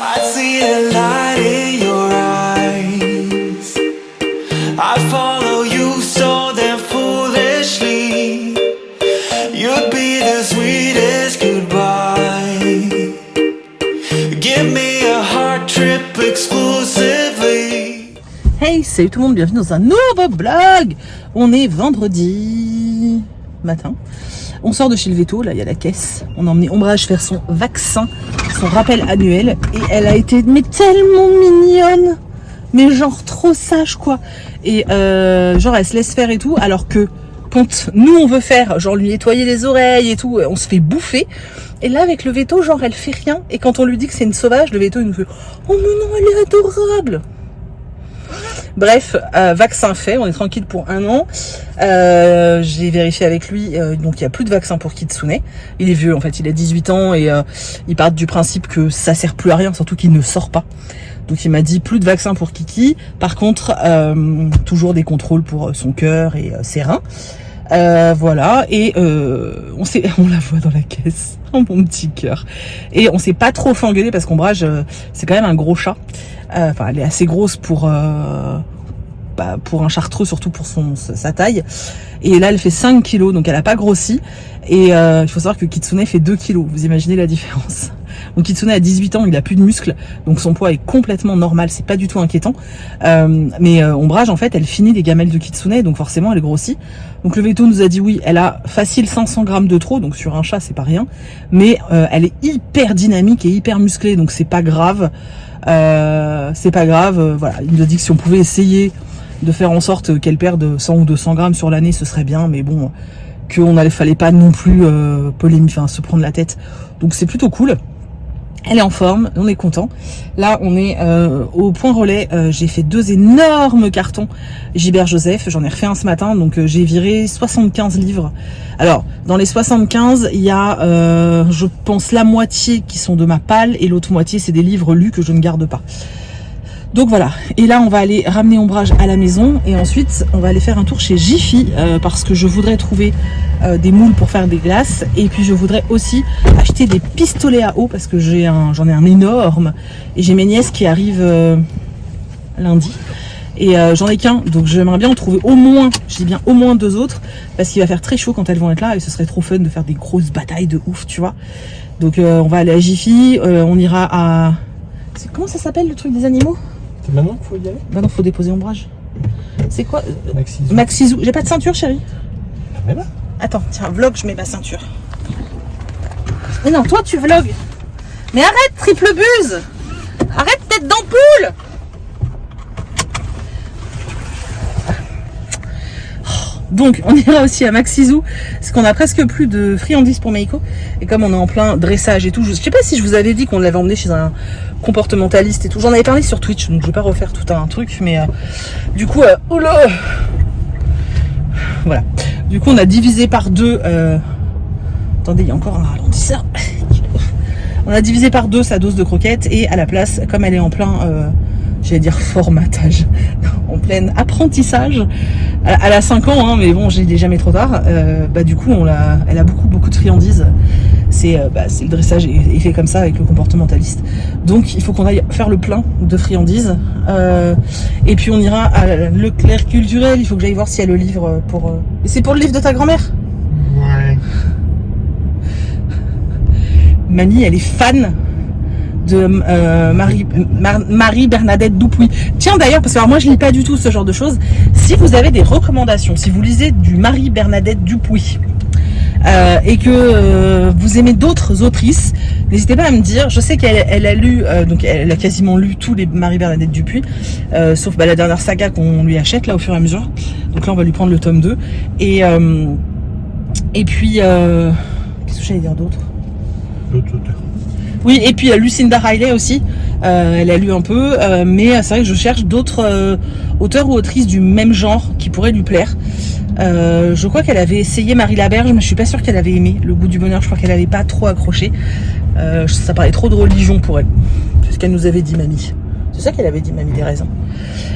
I see the light in your eyes. I follow you so damn foolishly. You'd be the sweetest goodbye. Give me a heart trip exclusively. Hey, salut tout le monde, bienvenue dans un nouveau vlog. On est vendredi matin. On sort de chez le Veto, là il y a la caisse. On a emmené Ombrage faire son vaccin, son rappel annuel. Et elle a été mais tellement mignonne. Mais genre trop sage quoi. Et genre elle se laisse faire et tout. Alors que quand nous on veut faire, genre lui nettoyer les oreilles et tout, on se fait bouffer. Et là avec le Veto, genre elle fait rien. Et quand on lui dit que c'est une sauvage, le Veto il nous fait « Oh mais non, elle est adorable !» Bref, vaccin fait, on est tranquille pour 1 an. J'ai vérifié avec lui, donc il n'y a plus de vaccin pour Kitsune. Il est vieux en fait, il a 18 ans et il part du principe que ça sert plus à rien, surtout qu'il ne sort pas. Donc il m'a dit plus de vaccin pour Kiki. Par contre, toujours des contrôles pour son cœur et ses reins. Voilà, et on la voit dans la caisse, oh mon petit cœur. Et on s'est pas trop fait engueuler parce qu'Ombrage, c'est quand même un gros chat. Enfin, elle est assez grosse pour un chartreux, surtout pour sa taille. Et là, elle fait 5 kilos, donc elle a pas grossi. Et il faut savoir que Kitsune fait 2 kilos. Vous imaginez la différence. Donc Kitsune a 18 ans, il a plus de muscles, donc son poids est complètement normal, c'est pas du tout inquiétant. Mais Ombrage, en fait, elle finit les gamelles de Kitsune, donc forcément, elle grossit. Donc le Veto nous a dit oui, elle a facile 500 grammes de trop, donc sur un chat, c'est pas rien. Mais elle est hyper dynamique et hyper musclée, donc c'est pas grave. Voilà, il nous a dit que si on pouvait essayer de faire en sorte qu'elle perde 100 ou 200 grammes sur l'année, ce serait bien, mais bon, fallait pas non plus se prendre la tête. Donc c'est plutôt cool. Elle est en forme, on est content. Là, on est au point relais. J'ai fait 2 énormes cartons Gilbert Joseph. J'en ai refait un ce matin, donc j'ai viré 75 livres. Alors, dans les 75, il y a, je pense, la moitié qui sont de ma palle et l'autre moitié, c'est des livres lus que je ne garde pas. Donc voilà, et là on va aller ramener Ombrage à la maison et ensuite on va aller faire un tour chez Jiffy parce que je voudrais trouver des moules pour faire des glaces et puis je voudrais aussi acheter des pistolets à eau parce que j'en ai un énorme et j'ai mes nièces qui arrivent lundi et j'en ai qu'un, donc j'aimerais bien en trouver au moins, je dis bien au moins 2 autres parce qu'il va faire très chaud quand elles vont être là et ce serait trop fun de faire des grosses batailles de ouf, tu vois. Donc on va aller à Jiffy, on ira à... Comment ça s'appelle le truc des animaux? C'est maintenant qu'il faut y aller? Bah non, faut déposer Ombrage. C'est quoi? Maxizou. Maxizou. J'ai pas de ceinture, chérie. Mais là. Attends, tiens, vlog, je mets ma ceinture. Mais non, toi tu vlogs. Mais arrête, triple buse. Arrête, tête d'ampoule. Donc, on ira aussi à Maxizou, parce qu'on a presque plus de friandises pour Meiko. Et comme on est en plein dressage et tout, je sais pas si je vous avais dit qu'on l'avait emmené chez un comportementaliste et tout. J'en avais parlé sur Twitch, donc je vais pas refaire tout un truc, mais du coup, voilà. Du coup, on a divisé par 2. Attendez, il y a encore un ralentisseur. On a divisé par 2 sa dose de croquettes et à la place, comme elle est en plein, j'allais dire formatage, en plein apprentissage. Elle a 5 ans, hein, mais bon, je l'ai jamais trop tard. Du coup, elle a beaucoup de friandises. C'est le dressage est fait comme ça avec le comportementaliste. Donc, il faut qu'on aille faire le plein de friandises. Et puis, on ira à Leclerc culturel. Il faut que j'aille voir s'il y a le livre pour... C'est pour le livre de ta grand-mère? Ouais. Mamie, elle est fan de Marie Bernadette Dupuy. Tiens d'ailleurs, parce que alors moi je lis pas du tout ce genre de choses. Si vous avez des recommandations, si vous lisez du Marie Bernadette Dupuy et que vous aimez d'autres autrices, n'hésitez pas à me dire. Je sais qu'elle a lu, donc elle a quasiment lu tous les Marie Bernadette Dupuy, sauf la dernière saga qu'on lui achète là au fur et à mesure. Donc là on va lui prendre le tome 2 et puis qu'est-ce que j'allais dire d'autre? L'autre auteur. Oui, et puis Lucinda Riley aussi, elle a lu un peu, mais c'est vrai que je cherche d'autres auteurs ou autrices du même genre qui pourraient lui plaire. Je crois qu'elle avait essayé Marie Laberge, mais je suis pas sûre qu'elle avait aimé Le Goût du Bonheur, je crois qu'elle avait pas trop accroché. Ça parlait trop de religion pour elle, c'est ce qu'elle nous avait dit, mamie. C'est ça qu'elle avait dit, mamie, des raisins.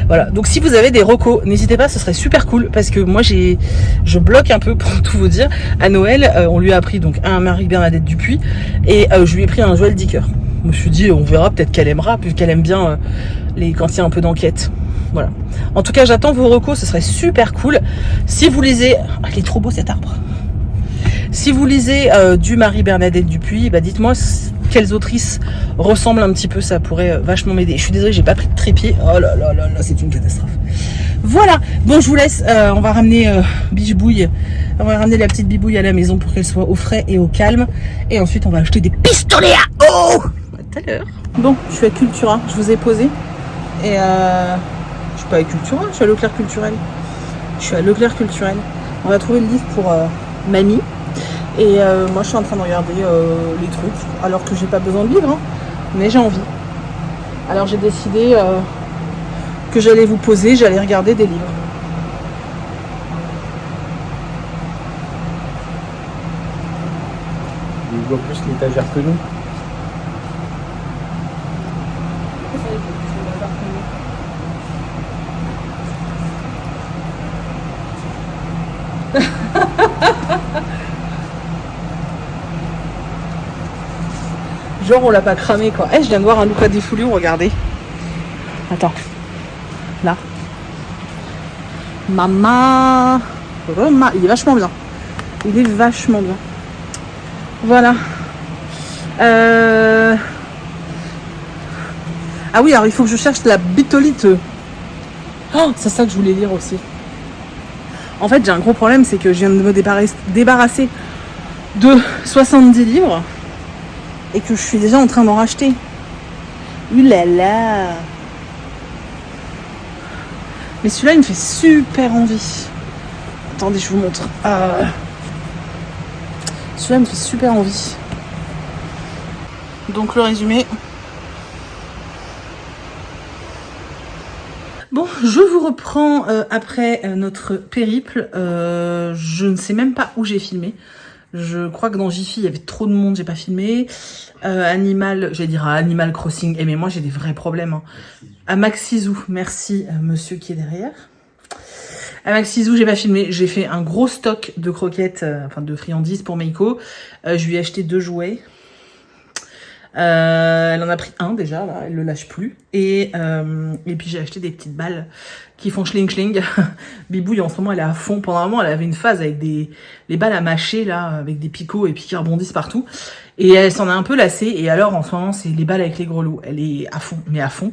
Voilà, donc si vous avez des recos, n'hésitez pas, ce serait super cool parce que moi je bloque un peu pour tout vous dire. À Noël, on lui a pris donc un Marie Bernadette Dupuy et je lui ai pris un Joël Dicker. je me suis dit, on verra, peut-être qu'elle aimera, puisqu'elle aime bien quand il y a un peu d'enquête. Voilà. En tout cas, j'attends vos recos, ce serait super cool. Si vous lisez... Ah, il est trop beau cet arbre. Si vous lisez du Marie-Bernadette Dupuis, bah dites-moi quelles autrices ressemblent un petit peu, ça pourrait vachement m'aider. Je suis désolée, j'ai pas pris de trépied. Oh là là là là, c'est une catastrophe. Voilà, bon je vous laisse, on va ramener Bichebouille, on va ramener la petite Bibouille à la maison pour qu'elle soit au frais et au calme. Et ensuite on va acheter des pistolets à eau. À tout à l'heure. Bon, je suis à Cultura, je vous ai posé. Et je suis pas à Cultura, je suis à Leclerc Culturel. Je suis à Leclerc Culturel. On va trouver le livre pour Mamie. Et moi je suis en train de regarder les trucs, alors que j'ai pas besoin de livre, hein, mais j'ai envie. Alors j'ai décidé que j'allais vous poser, j'allais regarder des livres. Il voit plus l'étagère que nous. Genre on l'a pas cramé quoi. Eh, je viens de voir un Luca di Fulvio, regardez. Attends. Là. Maman. Roma. Il est vachement bien. Il est vachement bien. Voilà. Ah oui, alors il faut que je cherche la bitolite. Oh, c'est ça que je voulais lire aussi. En fait, j'ai un gros problème, c'est que je viens de me débarrasser de 70 livres. Et que je suis déjà en train d'en racheter. Oulala. Mais celui-là, il me fait super envie. Attendez, je vous montre. Celui-là me fait super envie. Donc le résumé. Bon, je vous reprends après notre périple. Je ne sais même pas où j'ai filmé. Je crois que dans Jiffy, il y avait trop de monde, j'ai pas filmé. J'allais dire à Animal Crossing. Mais moi, j'ai des vrais problèmes. Hein. À Maxizou, merci monsieur qui est derrière. À Maxizou, j'ai pas filmé. J'ai fait un gros stock de croquettes, de friandises pour Meiko. Je lui ai acheté 2 jouets. Elle en a pris un déjà, là, elle le lâche plus. Et puis j'ai acheté des petites balles qui font schling schling. Bibouille en ce moment elle est à fond. Pendant un moment elle avait une phase avec les balles à mâcher là, avec des picots et puis qui rebondissent partout. Et elle s'en a un peu lassée. Et alors en ce moment c'est les balles avec les grelots. Elle est à fond, mais à fond.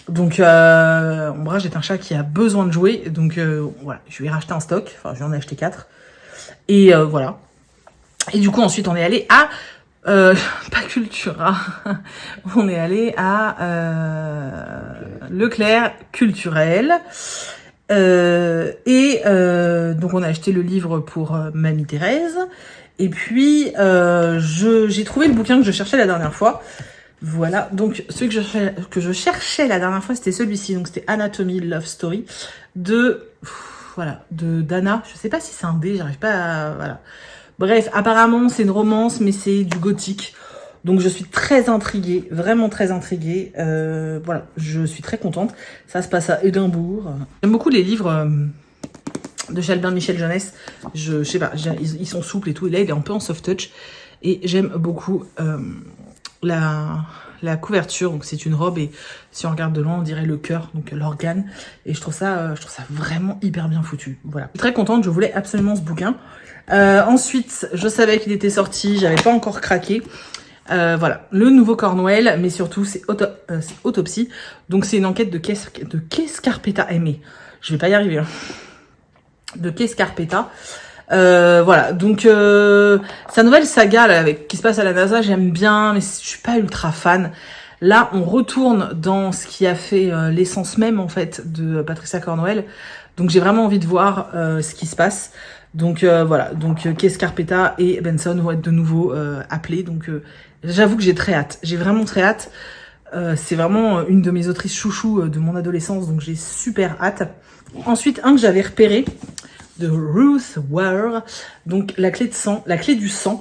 Donc Ombrage est un chat qui a besoin de jouer. Donc voilà, je lui ai racheté un stock. Enfin je lui en ai acheté 4. Et voilà. Et du coup ensuite on est allé à pas Cultura, on est allé à Leclerc Culturel donc on a acheté le livre pour Mamie Thérèse et puis j'ai trouvé le bouquin que je cherchais la dernière fois. Voilà, donc celui que je cherchais la dernière fois c'était celui-ci, donc c'était Anatomy Love Story de Dana. Je sais pas si c'est un D, j'arrive pas à... Voilà. Bref, apparemment, c'est une romance, mais c'est du gothique. Donc, je suis très intriguée, vraiment très intriguée. Voilà, je suis très contente. Ça se passe à Édimbourg. J'aime beaucoup les livres de chez Albert Michel Jeunesse. Je sais pas, ils sont souples et tout. Et là, il est un peu en soft touch. Et j'aime beaucoup la couverture. Donc, c'est une robe. Et si on regarde de loin, on dirait le cœur, donc l'organe. Et je trouve ça vraiment hyper bien foutu. Voilà. Je suis très contente, je voulais absolument ce bouquin. Ensuite, je savais qu'il était sorti, j'avais pas encore craqué. Voilà, le nouveau Cornwell, mais surtout c'est Autopsie. Donc c'est une enquête de Qu'Escarpeta. Mais je vais pas y arriver. Hein. De Qu'Escarpeta. Voilà, donc sa nouvelle saga là, qui se passe à la NASA, j'aime bien, mais je suis pas ultra fan. Là, on retourne dans ce qui a fait l'essence même en fait de Patricia Cornwell. Donc j'ai vraiment envie de voir ce qui se passe. Donc voilà, donc Qu'Escarpeta et Benson vont être de nouveau appelés. Donc j'avoue que j'ai très hâte. J'ai vraiment très hâte. C'est vraiment une de mes autrices chouchou de mon adolescence, donc j'ai super hâte. Ensuite, un que j'avais repéré de Ruth Ware, donc la clé du sang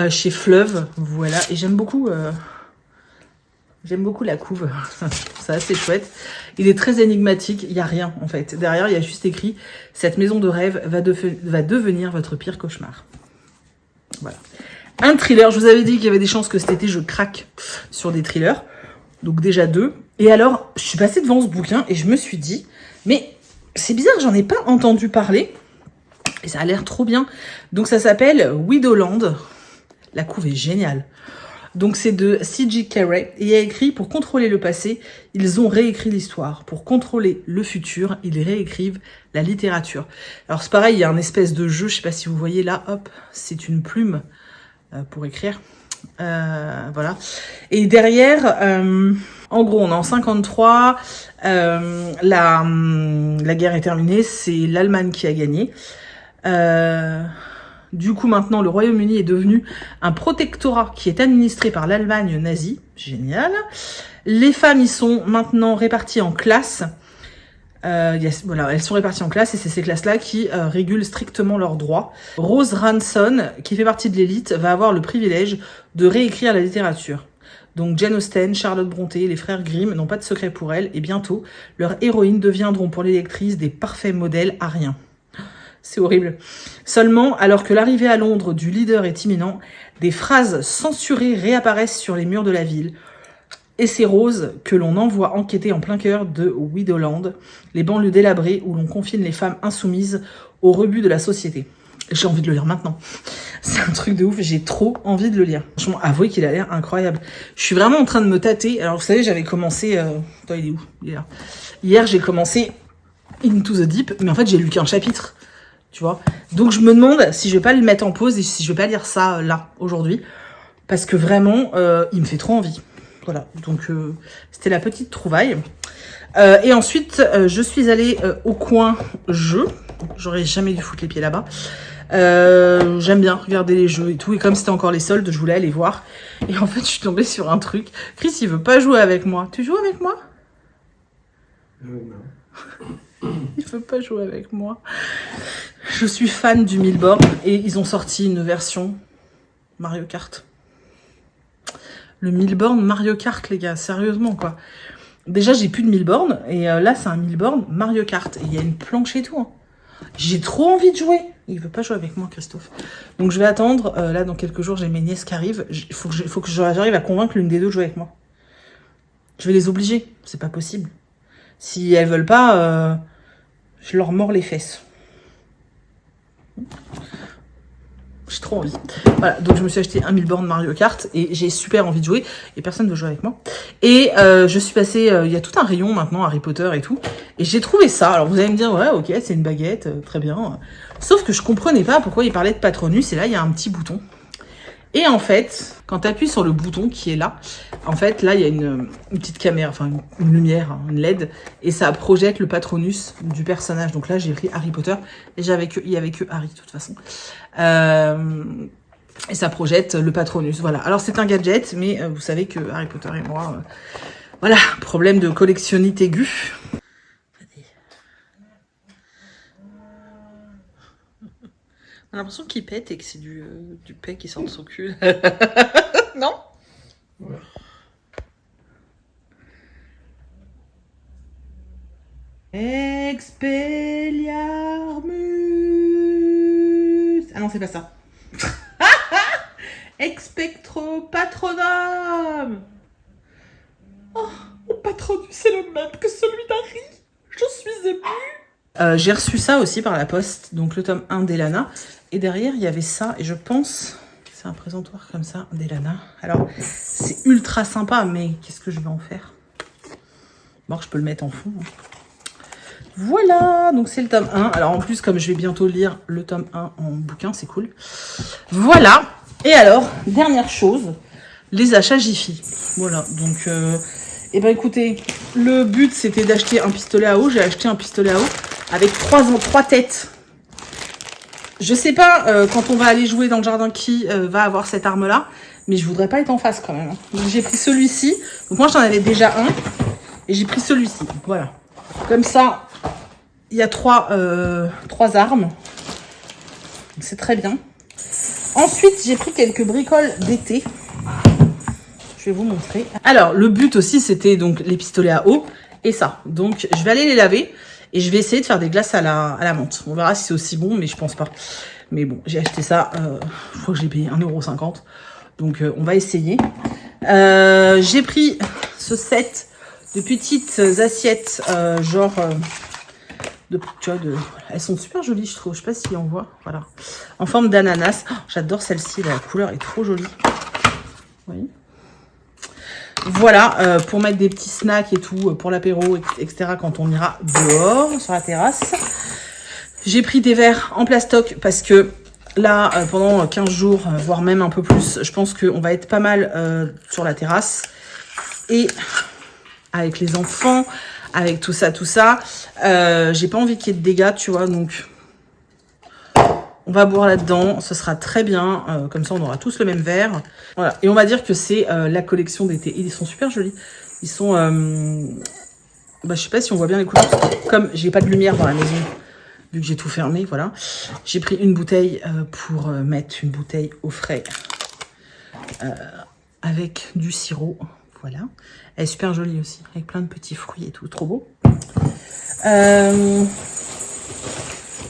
chez Fleuve. Voilà, et j'aime beaucoup la couve. C'est assez chouette. Il est très énigmatique. Il n'y a rien, en fait. Derrière, il y a juste écrit « Cette maison de rêve va devenir votre pire cauchemar. » Voilà. Un thriller, je vous avais dit qu'il y avait des chances que cet été je craque sur des thrillers. Donc déjà 2. Et alors, je suis passée devant ce bouquin et je me suis dit, mais c'est bizarre, j'en ai pas entendu parler. Et ça a l'air trop bien. Donc ça s'appelle Widowland. La couve est géniale. Donc c'est de C.J. Carey. Et il y a écrit, pour contrôler le passé, ils ont réécrit l'histoire. Pour contrôler le futur, ils réécrivent la littérature. Alors c'est pareil, il y a un espèce de jeu, je sais pas si vous voyez là, hop, c'est une plume pour écrire. Voilà. Et derrière, en gros, on est en 53, la guerre est terminée, c'est l'Allemagne qui a gagné. Du coup, maintenant, le Royaume-Uni est devenu un protectorat qui est administré par l'Allemagne nazie. Génial. Les femmes y sont maintenant réparties en classes. Voilà, elles sont réparties en classes et c'est ces classes-là qui régulent strictement leurs droits. Rose Ranson, qui fait partie de l'élite, va avoir le privilège de réécrire la littérature. Donc Jane Austen, Charlotte Brontë, les frères Grimm n'ont pas de secret pour elle et bientôt, leurs héroïnes deviendront pour les lectrices des parfaits modèles ariens. C'est horrible. Seulement, alors que l'arrivée à Londres du leader est imminent, des phrases censurées réapparaissent sur les murs de la ville. Et c'est Rose que l'on envoie enquêter en plein cœur de Widowland, les banlieues délabrées où l'on confine les femmes insoumises au rebut de la société. J'ai envie de le lire maintenant. C'est un truc de ouf, j'ai trop envie de le lire. Franchement, avouez qu'il a l'air incroyable. Je suis vraiment en train de me tâter. Alors vous savez, j'avais commencé... Attends, il est où? Il est là. Hier, j'ai commencé Into the Deep, mais en fait, j'ai lu qu'un chapitre. Tu vois, donc je me demande si je vais pas le mettre en pause et si je vais pas lire ça là aujourd'hui parce que vraiment il me fait trop envie. Voilà, donc c'était la petite trouvaille. Et ensuite je suis allée au coin jeux. J'aurais jamais dû foutre les pieds là-bas. J'aime bien regarder les jeux et tout, et comme c'était encore les soldes, je voulais aller voir. Et en fait, je suis tombée sur un truc. Chris, il veut pas jouer avec moi. Tu joues avec moi? Non. Il veut pas jouer avec moi. Je suis fan du Milborn et ils ont sorti une version Mario Kart. Le Milborn Mario Kart, les gars, sérieusement quoi. Déjà, j'ai plus de Milborn et là, c'est un Milborn Mario Kart. Et il y a une planche et tout. Hein. J'ai trop envie de jouer. Il veut pas jouer avec moi, Christophe. Donc je vais attendre. Là, dans quelques jours, j'ai mes nièces qui arrivent. Il faut que j'arrive à convaincre l'une des deux de jouer avec moi. Je vais les obliger. C'est pas possible. Si elles veulent pas, je leur mords les fesses. J'ai trop envie. Voilà, donc je me suis acheté un Milborn Mario Kart et j'ai super envie de jouer et personne ne veut jouer avec moi. Et je suis passée, il y a tout un rayon maintenant Harry Potter et tout. Et j'ai trouvé ça. Alors vous allez me dire, ouais, ok, c'est une baguette, très bien. Sauf que je comprenais pas pourquoi il parlait de Patronus et là il y a un petit bouton. Et en fait, quand tu appuies sur le bouton qui est là, en fait, là, il y a une petite caméra, enfin une lumière, hein, une LED, et ça projette le Patronus du personnage. Donc là, j'ai pris Harry Potter, et il y avait que Harry, de toute façon. Et ça projette le Patronus, voilà. Alors, c'est un gadget, mais vous savez que Harry Potter et moi, voilà, problème de collectionnite aiguë. On a l'impression qu'il pète et que c'est du paix qui sort de son cul. Non? Ouais. Expelliarmus. Ah non, c'est pas ça. Expectro patronum. Oh, mon Patronus, c'est le même que celui d'Harry. Je suis émue. J'ai reçu ça aussi par la poste, donc le tome 1 d'Elana. Et derrière, il y avait ça, et je pense... C'est un présentoir comme ça d'Elana. Alors, c'est ultra sympa, mais qu'est-ce que je vais en faire? Bon, je peux le mettre en fond. Voilà, donc c'est le tome 1. Alors en plus, comme je vais bientôt lire le tome 1 en bouquin, c'est cool. Voilà. Et alors, dernière chose, les achats Jiffy. Voilà, donc... Eh ben écoutez, le but c'était d'acheter un pistolet à eau. J'ai acheté un pistolet à eau avec 3 têtes. Je sais pas quand on va aller jouer dans le jardin qui va avoir cette arme là, mais je voudrais pas être en face quand même. Donc j'ai pris celui-ci. Donc moi j'en avais déjà un et j'ai pris celui-ci. Voilà. Comme ça, il y a 3 armes. C'est très bien. Ensuite j'ai pris quelques bricoles d'été. Je vais vous montrer. Alors, le but aussi, c'était donc les pistolets à eau et ça. Donc, je vais aller les laver et je vais essayer de faire des glaces à la menthe. On verra si c'est aussi bon, mais je pense pas. Mais bon, j'ai acheté ça, je crois que j'ai payé 1,50 €. Donc on va essayer. J'ai pris ce set de petites assiettes, genre... tu vois, elles sont super jolies, je trouve. Je sais pas si on voit. Voilà. En forme d'ananas. Oh, j'adore celle-ci. La couleur est trop jolie. Oui. Voilà, pour mettre des petits snacks et tout, pour l'apéro, etc. quand on ira dehors, sur la terrasse. J'ai pris des verres en plastoc parce que là, pendant 15 jours, voire même un peu plus, je pense qu'on va être pas mal sur la terrasse. Et avec les enfants, avec tout ça, j'ai pas envie qu'il y ait de dégâts, tu vois, donc on va boire là-dedans, ce sera très bien, comme ça on aura tous le même verre. Voilà, et on va dire que c'est la collection d'été. Ils sont super jolis, ils sont, je sais pas si on voit bien les couleurs, parce que comme j'ai pas de lumière dans la maison, vu que j'ai tout fermé, voilà, j'ai pris une bouteille pour mettre une bouteille au frais avec du sirop. Voilà, elle est super jolie aussi, avec plein de petits fruits et tout, trop beau.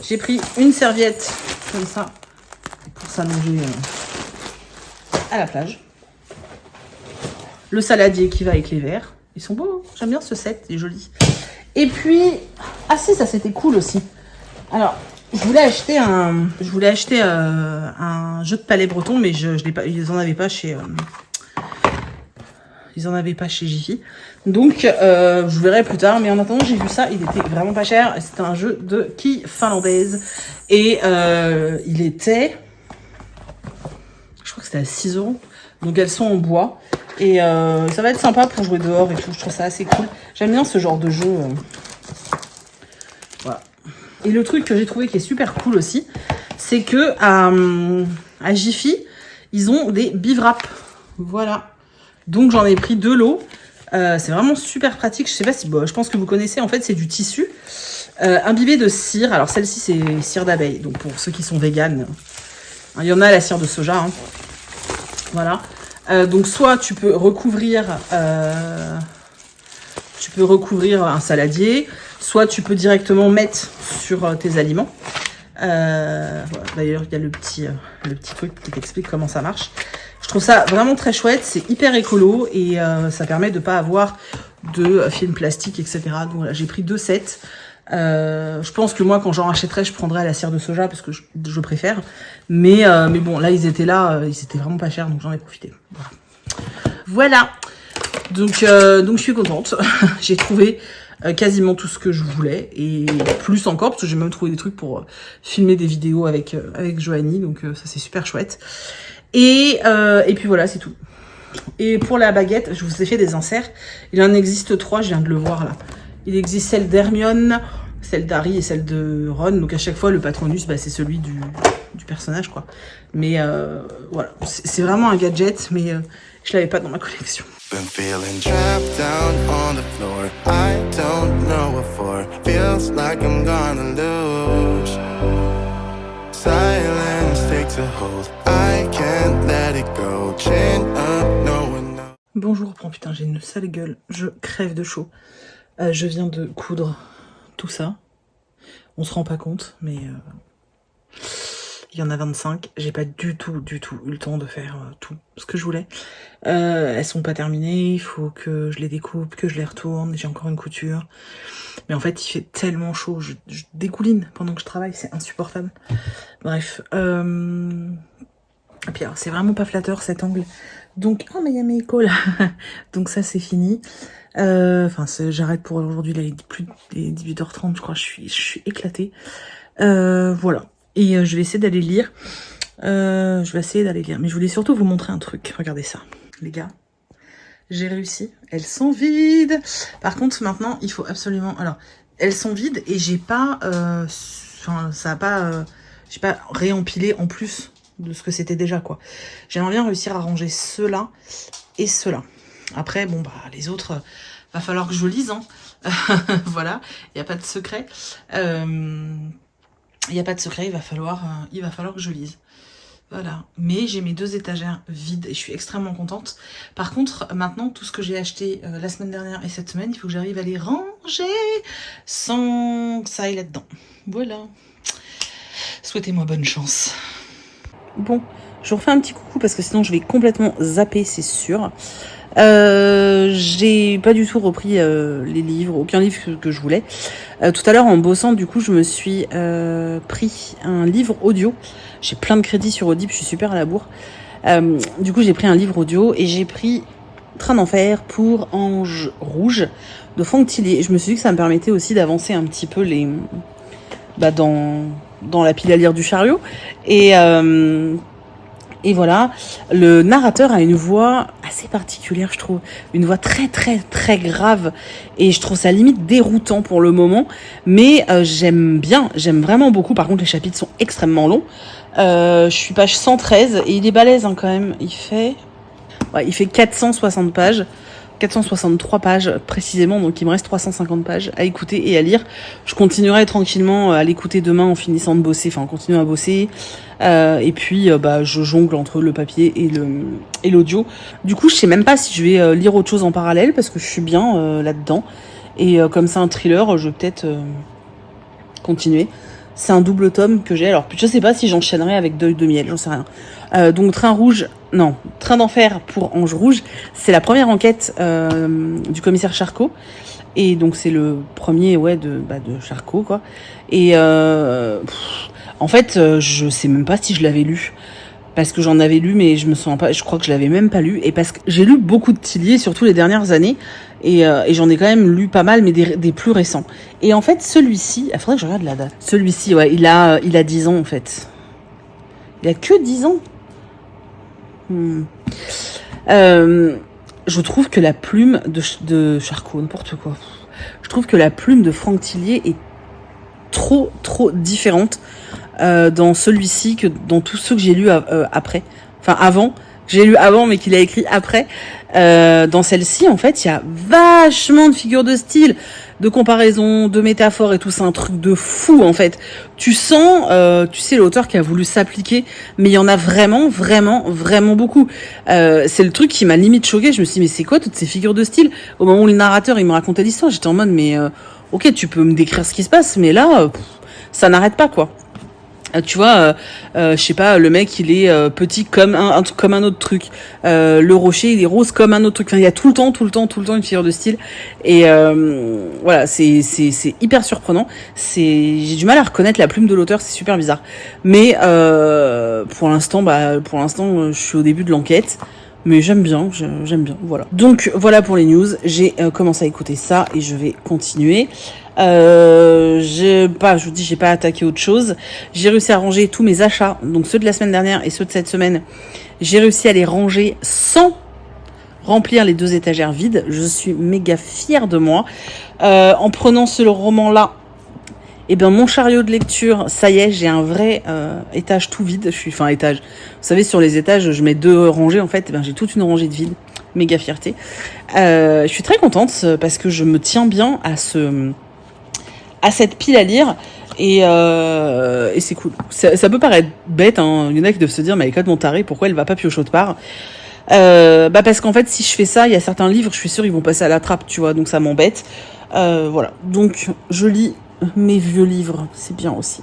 J'ai pris une serviette comme ça pour s'allonger à la plage. Le saladier qui va avec les verres, ils sont beaux, hein. J'aime bien ce set, il est joli. Et puis, ah si, ça c'était cool aussi. Alors, je voulais acheter un jeu de palais breton, mais je l'ai pas, ils en avaient pas chez... Ils en avaient pas chez Jiffy. Donc, je verrai plus tard. Mais en attendant, j'ai vu ça. Il était vraiment pas cher. C'était un jeu de quilles finlandaises. Et il était... Je crois que c'était à 6 €. Donc, elles sont en bois. Et ça va être sympa pour jouer dehors et tout. Je trouve ça assez cool. J'aime bien ce genre de jeu. Voilà. Et le truc que j'ai trouvé qui est super cool aussi, c'est que à Jiffy, ils ont des bivraps. Voilà. Donc j'en ai pris 2 lots. C'est vraiment super pratique. Je sais pas si... Bon, je pense que vous connaissez. En fait, c'est du tissu imbibé de cire. Alors celle-ci, c'est cire d'abeille. Donc pour ceux qui sont véganes, il y en a la cire de soja. Hein. Voilà. Donc soit tu peux recouvrir un saladier, soit tu peux directement mettre sur tes aliments. Voilà. D'ailleurs, il y a le petit truc qui t'explique comment ça marche. Je trouve ça vraiment très chouette, c'est hyper écolo et ça permet de ne pas avoir de film plastique, etc. Donc voilà, j'ai pris 2 sets. Je pense que moi, quand j'en rachèterai, je prendrai la cire de soja parce que je préfère. Mais bon, là, ils étaient vraiment pas chers, donc j'en ai profité. Voilà. Donc je suis contente. J'ai trouvé quasiment tout ce que je voulais et plus encore parce que j'ai même trouvé des trucs pour filmer des vidéos avec Joanie. Donc ça, c'est super chouette. Et puis voilà, c'est tout. Et pour la baguette, je vous ai fait des inserts. Il en existe 3, je viens de le voir là. Il existe celle d'Hermione, celle d'Harry et celle de Ron. Donc à chaque fois, le Patronus, c'est celui du personnage, quoi. Mais voilà, c'est vraiment un gadget, mais je l'avais pas dans ma collection. Been feeling trapped down on the floor. I don't know what for. Feels like I'm gonna lose. Silence takes a hold. I can't let it go. Chain up, no one knows. Bonjour, putain, j'ai une sale gueule. Je crève de chaud. Je viens de coudre tout ça. On se rend pas compte, mais il y en a 25. J'ai pas du tout eu le temps de faire tout ce que je voulais. Elles sont pas terminées. Il faut que je les découpe, que je les retourne. J'ai encore une couture. Mais en fait, il fait tellement chaud. Je dégouline pendant que je travaille. C'est insupportable. Bref. Et puis alors, c'est vraiment pas flatteur cet angle. Donc, oh mais il y a mes échos là. Donc ça, c'est fini. J'arrête pour aujourd'hui. Là, il est plus des 18h30, je crois. Je suis éclatée. Voilà. Et je vais essayer d'aller lire. Mais je voulais surtout vous montrer un truc. Regardez ça, les gars. J'ai réussi. Elles sont vides. Par contre, maintenant, il faut absolument... Alors, elles sont vides et j'ai pas... j'ai pas réempilé en plus de ce que c'était déjà, quoi. J'aimerais bien réussir à ranger ceux-là et ceux-là. Après, bon, les autres, va falloir que je lise, hein. Voilà, il n'y a pas de secret. Il n'y a pas de secret, il va falloir que je lise. Voilà, mais j'ai mes 2 étagères vides et je suis extrêmement contente. Par contre, maintenant, tout ce que j'ai acheté la semaine dernière et cette semaine, il faut que j'arrive à les ranger sans que ça aille là-dedans. Voilà. Souhaitez-moi bonne chance. Bon, je vous refais un petit coucou parce que sinon je vais complètement zapper, c'est sûr. J'ai pas du tout repris les livres, aucun livre que je voulais. Tout à l'heure en bossant, du coup, je me suis pris un livre audio. J'ai plein de crédits sur Audible, je suis super à la bourre. Du coup, j'ai pris un livre audio et j'ai pris Train d'enfer pour Ange Rouge de Franck Tillier. Je me suis dit que ça me permettait aussi d'avancer un petit peu dans la pile à lire du chariot. Et voilà, le narrateur a une voix assez particulière, je trouve. Une voix très, très, très grave. Et je trouve ça limite déroutant pour le moment. Mais j'aime vraiment beaucoup. Par contre, les chapitres sont extrêmement longs. Je suis page 113 et il est balèze hein, quand même. Il fait 460 pages. 463 pages précisément, donc il me reste 350 pages à écouter et à lire. Je continuerai tranquillement à l'écouter demain en finissant de bosser, enfin en continuant à bosser. Et puis je jongle entre le papier et l'audio. Du coup, je sais même pas si je vais lire autre chose en parallèle parce que je suis bien là-dedans. Et comme c'est un thriller, je vais peut-être continuer. C'est un double tome que j'ai. Alors, je sais pas si j'enchaînerai avec Deuil de miel, j'en sais rien. Donc, Train d'enfer pour Ange Rouge, c'est la première enquête du commissaire Charcot. Et donc, c'est le premier, de Charcot, quoi. Et en fait, je sais même pas si je l'avais lu. Parce que j'en avais lu, mais je me sens pas, je crois que je l'avais même pas lu. Et parce que j'ai lu beaucoup de Tillier, surtout les dernières années. Et j'en ai quand même lu pas mal, mais des plus récents. Et en fait, celui-ci, il faudrait que je regarde la date. Celui-ci, il a 10 ans, en fait. Il a que 10 ans. Je trouve que la plume de Charcot, n'importe quoi. Je trouve que la plume de Franck Tillier est trop, trop différente dans celui-ci que dans tous ceux que j'ai lus après. Enfin, avant. J'ai lu avant, mais qu'il a écrit après. Dans celle-ci, en fait, il y a vachement de figures de style, de comparaison, de métaphores et tout. C'est un truc de fou, en fait. Tu sens, tu sais, l'auteur qui a voulu s'appliquer, mais il y en a vraiment, vraiment, vraiment beaucoup. C'est le truc qui m'a limite choquée. Je me suis dit, mais c'est quoi toutes ces figures de style? Au moment où le narrateur, il me racontait l'histoire, j'étais en mode, mais ok, tu peux me décrire ce qui se passe, mais là, ça n'arrête pas, quoi. Tu vois, je sais pas, le mec il est petit comme un autre truc. Le rocher il est rose comme un autre truc. Enfin, il y a tout le temps une figure de style. Et voilà, c'est hyper surprenant. J'ai du mal à reconnaître la plume de l'auteur, c'est super bizarre. Mais pour l'instant, je suis au début de l'enquête. Mais j'aime bien, voilà. Donc voilà pour les news. J'ai commencé à écouter ça et je vais continuer. J'ai pas attaqué autre chose. J'ai réussi à ranger tous mes achats, donc ceux de la semaine dernière et ceux de cette semaine. J'ai réussi à les ranger sans remplir les 2 étagères vides. Je suis méga fière de moi. En prenant ce roman-là, mon chariot de lecture, ça y est, j'ai un vrai étage tout vide. Étage. Vous savez, sur les étages, je mets 2 rangées, en fait. J'ai toute une rangée de vide. Méga fierté. Je suis très contente parce que je me tiens bien à cette pile à lire et c'est cool. Ça peut paraître bête, hein. Il y en a qui doivent se dire, mais elle est complètement tarée, pourquoi elle va pas piocher autre part? Parce qu'en fait, si je fais ça, il y a certains livres, je suis sûre, ils vont passer à la trappe, tu vois, donc ça m'embête. Voilà. Donc, je lis mes vieux livres, c'est bien aussi.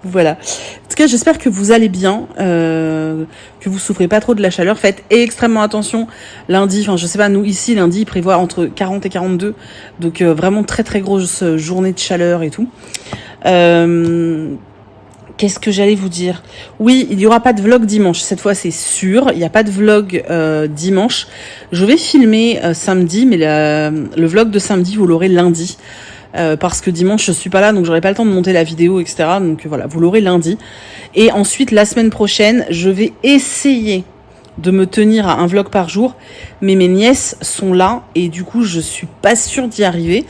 Voilà. En tout cas, j'espère que vous allez bien, que vous souffrez pas trop de la chaleur. Faites extrêmement attention. Lundi, je sais pas, nous ici, lundi, il prévoit entre 40 et 42. Donc vraiment très très grosse journée de chaleur et tout. Qu'est-ce que j'allais vous dire? Oui, il y aura pas de vlog dimanche. Cette fois, c'est sûr. Il n'y a pas de vlog dimanche. Je vais filmer samedi, mais le vlog de samedi, vous l'aurez lundi. Parce que dimanche je suis pas là, donc j'aurai pas le temps de monter la vidéo, etc. Donc voilà, vous l'aurez lundi. Et ensuite la semaine prochaine, je vais essayer de me tenir à un vlog par jour, mais mes nièces sont là et du coup je suis pas sûre d'y arriver.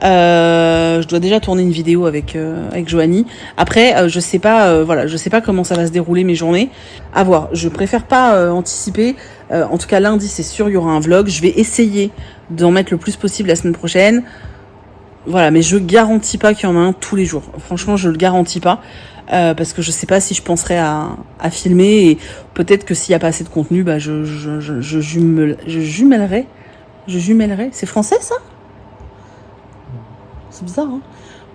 Je dois déjà tourner une vidéo avec Joanie. Après, je sais pas, je sais pas comment ça va se dérouler mes journées. À voir. Je préfère pas anticiper. En tout cas lundi, c'est sûr, il y aura un vlog. Je vais essayer d'en mettre le plus possible la semaine prochaine. Voilà, mais je garantis pas qu'il y en a un tous les jours. Franchement, je le garantis pas. Parce que je sais pas si je penserai à filmer et peut-être que s'il y a pas assez de contenu, je jumellerai. C'est français, ça? C'est bizarre, hein?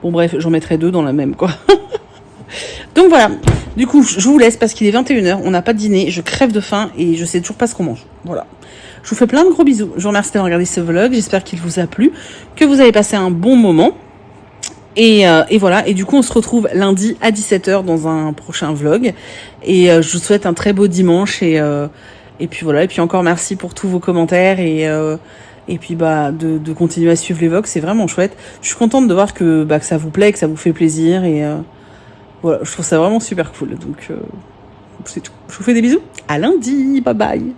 Bon, bref, j'en mettrai 2 dans la même, quoi. Donc voilà, du coup, je vous laisse parce qu'il est 21h, on n'a pas de dîner, je crève de faim et je sais toujours pas ce qu'on mange. Voilà. Je vous fais plein de gros bisous. Je vous remercie d'avoir regardé ce vlog, j'espère qu'il vous a plu, que vous avez passé un bon moment. Et voilà, et du coup on se retrouve lundi à 17h dans un prochain vlog. Et je vous souhaite un très beau dimanche et puis voilà, et puis encore merci pour tous vos commentaires et puis bah de continuer à suivre les vlogs, c'est vraiment chouette. Je suis contente de voir que ça vous plaît, que ça vous fait plaisir et voilà, je trouve ça vraiment super cool. Donc c'est tout. Je vous fais des bisous. À lundi, bye bye.